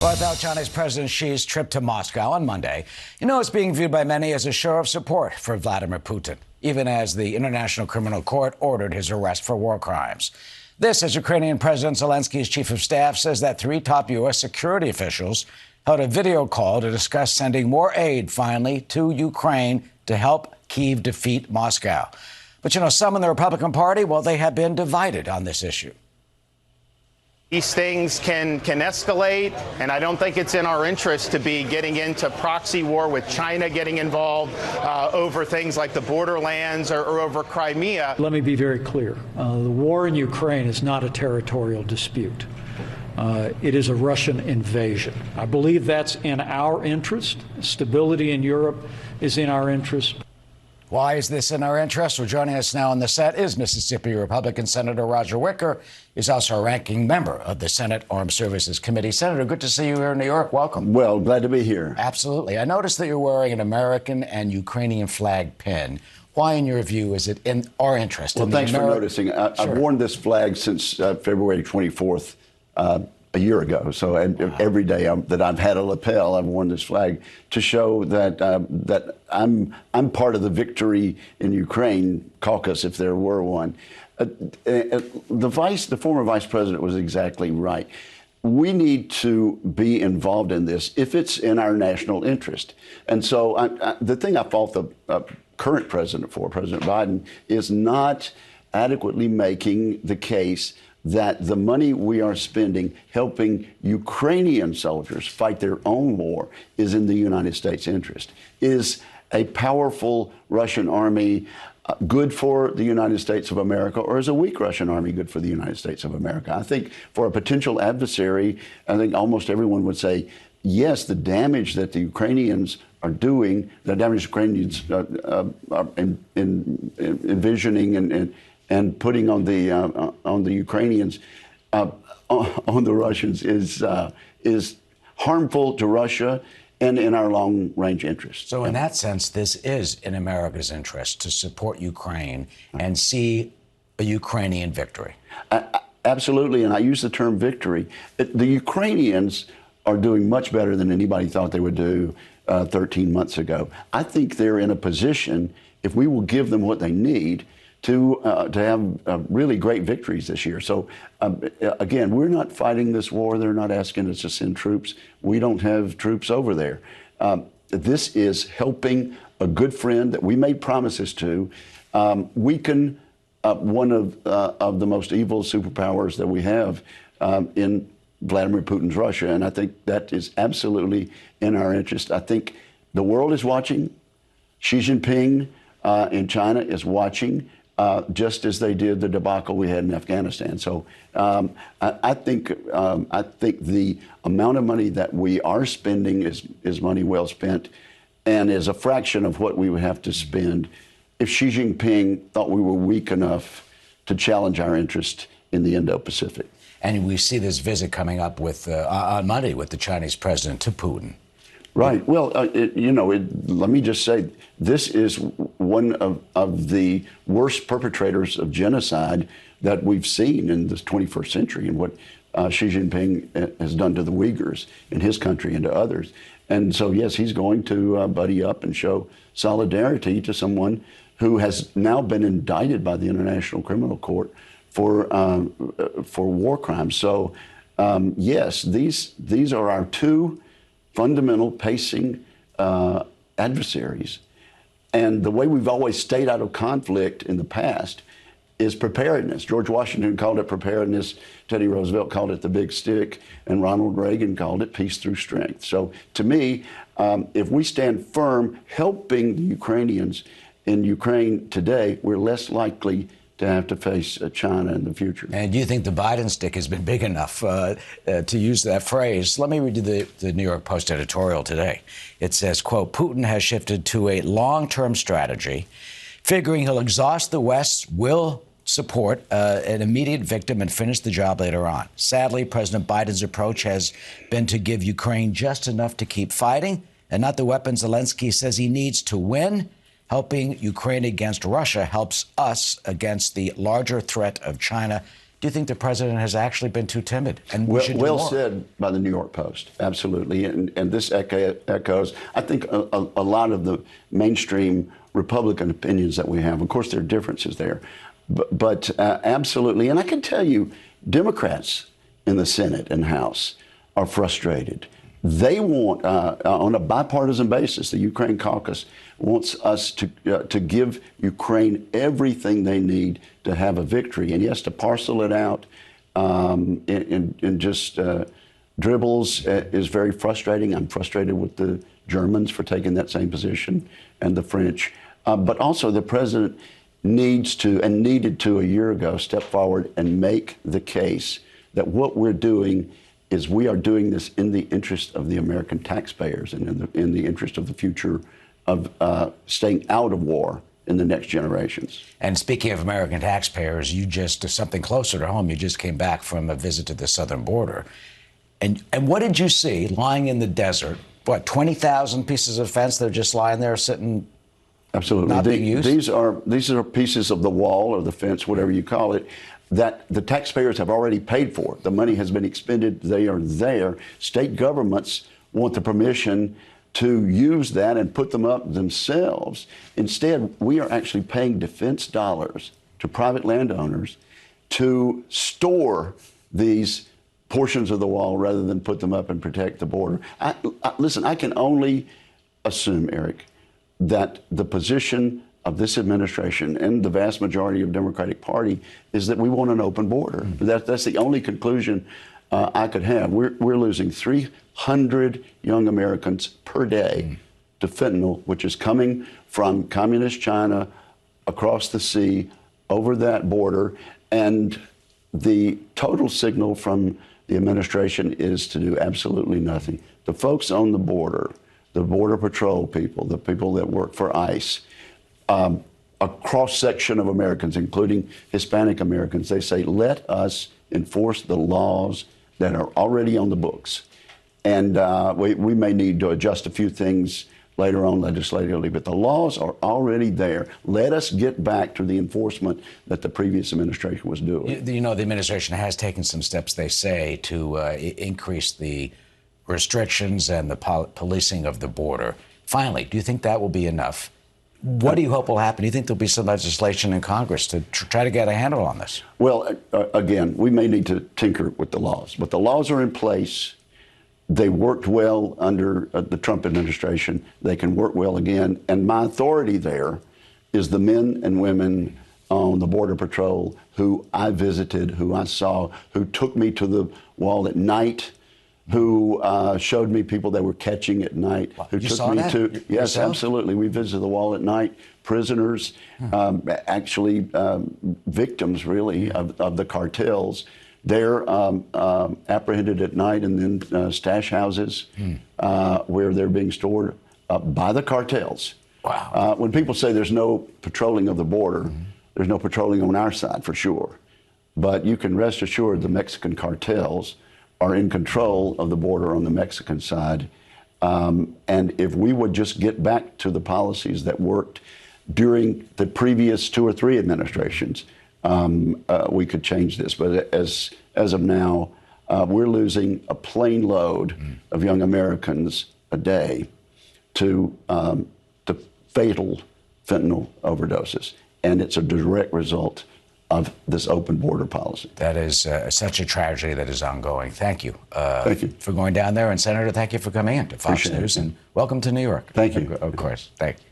But without Chinese President Xi's trip to Moscow on Monday, it's being viewed by many as a show of support for Vladimir Putin, even as the International Criminal Court ordered his arrest for war crimes. This, as Ukrainian President Zelensky's chief of staff says that 3 top U.S. security officials held a video call to discuss sending more aid, finally, to Ukraine to help Kyiv defeat Moscow. But, some in the Republican Party, well, they have been divided on this issue. These things can escalate, and I don't think it's in our interest to be getting into proxy war with China getting involved over things like the borderlands or over Crimea. Let me be very clear. The war in Ukraine is not a territorial dispute. It is a Russian invasion. I believe that's in our interest. Stability in Europe is in our interest. Why is this in our interest? Well, joining us now on the set is Mississippi Republican Senator Roger Wicker. He's also a ranking member of the Senate Armed Services Committee. Senator, good to see you here in New York. Welcome. Well, glad to be here. Absolutely. I noticed that you're wearing an American and Ukrainian flag pin. Why, in your view, is it in our interest? Well, thanks for noticing. I've worn this flag since February 24th. A year ago. So every day that I've had a lapel, I've worn this flag to show that I'm part of the victory in Ukraine caucus, if there were one. The former vice president was exactly right. We need to be involved in this if it's in our national interest. And so the thing I fault the current president for, President Biden, is not adequately making the case that the money we are spending helping Ukrainian soldiers fight their own war is in the United States' interest. Is a powerful Russian army good for the United States of America, or is a weak Russian army good for the United States of America? I think for a potential adversary, I think almost everyone would say, yes, the damage that the Ukrainians are doing, the damage Ukrainians are envisioning and putting on the Ukrainians, on the Russians is harmful to Russia and in our long-range interests. So in that sense, this is in America's interest to support Ukraine and see a Ukrainian victory. Absolutely, and I use the term victory. The Ukrainians are doing much better than anybody thought they would do 13 months ago. I think they're in a position, if we will give them what they need, to have really great victories this year. So, again, we're not fighting this war. They're not asking us to send troops. We don't have troops over there. This is helping a good friend that we made promises to weaken one of the most evil superpowers that we have in Vladimir Putin's Russia. And I think that is absolutely in our interest. I think the world is watching. Xi Jinping in China is watching. Just as they did the debacle we had in Afghanistan. So I think the amount of money that we are spending is money well spent, and is a fraction of what we would have to spend if Xi Jinping thought we were weak enough to challenge our interest in the Indo-Pacific. And we see this visit coming up with on Monday with the Chinese president to Putin. Right. Well, let me just say, this is one of the worst perpetrators of genocide that we've seen in this 21st century, and what Xi Jinping has done to the Uyghurs in his country and to others. And so, yes, he's going to buddy up and show solidarity to someone who has now been indicted by the International Criminal Court for war crimes. So, yes, these are our two fundamental pacing adversaries. And the way we've always stayed out of conflict in the past is preparedness. George Washington called it preparedness. Teddy Roosevelt called it the big stick. And Ronald Reagan called it peace through strength. So to me, if we stand firm helping the Ukrainians in Ukraine today, we're less likely to have to face China in the future. And do you think the Biden stick has been big enough to use that phrase? Let me read you the New York Post editorial today. It says, quote, Putin has shifted to a long-term strategy, figuring he'll exhaust the West's will support an immediate victim and finish the job later on. Sadly, President Biden's approach has been to give Ukraine just enough to keep fighting and not the weapons Zelensky says he needs to win. Helping Ukraine against Russia helps us against the larger threat of China do you think the president has actually been too timid? And we should do well more? said by the New York Post, absolutely. And this echoes, I think, a lot of the mainstream Republican opinions that we have. Of course, there are differences there, but absolutely. And I can tell you, Democrats in the Senate and House are frustrated. They want, on a bipartisan basis, the Ukraine caucus wants us to give Ukraine everything they need to have a victory. And yes, to parcel it out in just dribbles is very frustrating. I'm frustrated with the Germans for taking that same position and the French. But also the president needs to, and needed to a year ago, step forward and make the case that what we're doing is we are doing this in the interest of the American taxpayers and in the interest of the future of staying out of war in the next generations. And speaking of American taxpayers, you just, something closer to home, you just came back from a visit to the southern border. And what did you see lying in the desert? What, 20,000 pieces of fence that are just lying there sitting? Absolutely. Not being used? These are pieces of the wall or the fence, whatever you call it, that the taxpayers have already paid for. The money has been expended. They are there. State governments want the permission to use that and put them up themselves. Instead, we are actually paying defense dollars to private landowners to store these portions of the wall rather than put them up and protect the border. Listen, I can only assume, Eric, that the position of this administration and the vast majority of Democratic Party is that we want an open border. That's the only conclusion I could have. We're losing 300 young Americans per day to fentanyl, which is coming from communist China across the sea over that border. And the total signal from the administration is to do absolutely nothing. The folks on the border patrol people, the people that work for ICE, a cross-section of Americans, including Hispanic Americans, they say, let us enforce the laws that are already on the books. And we may need to adjust a few things later on legislatively, but the laws are already there. Let us get back to the enforcement that the previous administration was doing. You know, the administration has taken some steps, they say, to increase the restrictions and the policing of the border. Finally, do you think that will be enough? What do you hope will happen? Do you think there'll be some legislation in Congress to try to get a handle on this? Well, again, we may need to tinker with the laws, but the laws are in place. They worked well under the Trump administration. They can work well again. And my authority there is the men and women on the Border Patrol who I visited, who I saw, who took me to the wall at night, who showed me people they were catching at night. Who you took saw me that? to yes, Yourself? absolutely. We visited the wall at night. Prisoners, actually victims, really, of the cartels. They're apprehended at night and then stash houses where they're being stored by the cartels. Wow. When people say there's no patrolling of the border, there's no patrolling on our side for sure. But you can rest assured the Mexican cartels are in control of the border on the Mexican side. And if we would just get back to the policies that worked during the previous 2 or 3 administrations, we could change this. But as of now, we're losing a plane load of young Americans a day to fatal fentanyl overdoses. And it's a direct result of this open border policy. That is such a tragedy that is ongoing. Thank you. Thank you. For going down there. And Senator, thank you for coming in to Fox Appreciate News. it. And welcome to New York. Thank you. Of course. Thank you.